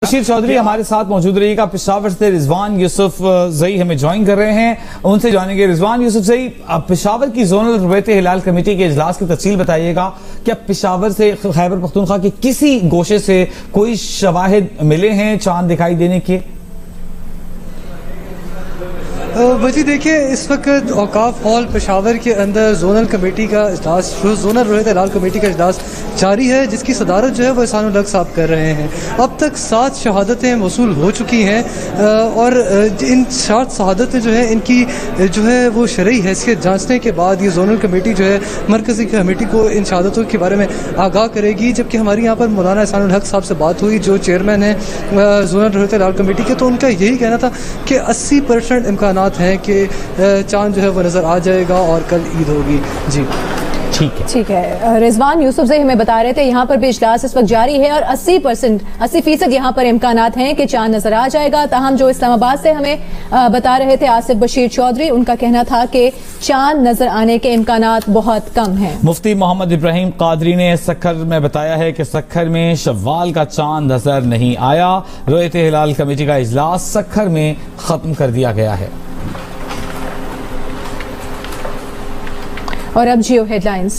बशीर चौधरी हमारे साथ मौजूद रहिएगा। पेशावर से रिजवान यूसुफ जई हमें ज्वाइन कर रहे हैं, उनसे जानेंगे। रिजवान यूसुफ जई, पेशावर की जोनल रुबैत हिलाल कमेटी के इजलास की तफसील बताइएगा। क्या पेशावर से खैबर पख्तूनख्वा के किसी गोशे से कोई शवाहिद मिले हैं चांद दिखाई देने के? वजी देखिए, इस वक्त औकाफ हॉल पेशावर के अंदर जोनल कमेटी का इजलास, जोनल रुबैत हिलाल कमेटी का इजलास जारी है, जिसकी सदारत जो है वो एहसान उल हक साहब कर रहे हैं। अब तक 7 शहादतें मौसूल हो चुकी हैं और इन 7 शहादतें जो है इनकी जो है वो शरई हैसियत जांचने के बाद ये जोनल कमेटी जो है मरकज़ी कमेटी को इन शहादतों के बारे में आगाह करेगी। जबकि हमारी यहाँ पर मौलाना एहसान उल हक साहब से बात हुई, जो चेयरमैन है जोनल रुबैत हिलाल कमेटी के, तो उनका यही कहना था कि 80% इम्कान हैं कि चांद जो है वो नजर आ जाएगा और कल ईद होगी। जी ठीक है। रिजवान यूसुफ से हमें बता रहे थे यहाँ पर भी इजलास इस वक्त जारी है और 80% यहाँ पर इम्कानात हैं कि चांद नजर आ जाएगा। ताहम जो इस्लामाबाद से हमें बता रहे थे आसिफ बशीर चौधरी, उनका कहना था कि चांद नजर आने के इम्कानात बहुत कम हैं। मुफ्ती मोहम्मद इब्राहिम कादरी ने सक्खर में बताया है कि सक्खर में शव्वाल का चांद नजर नहीं आया। रुबैत हिलाल कमेटी का इजलास सक्खर में खत्म कर दिया गया है। और अब जियो हेडलाइंस।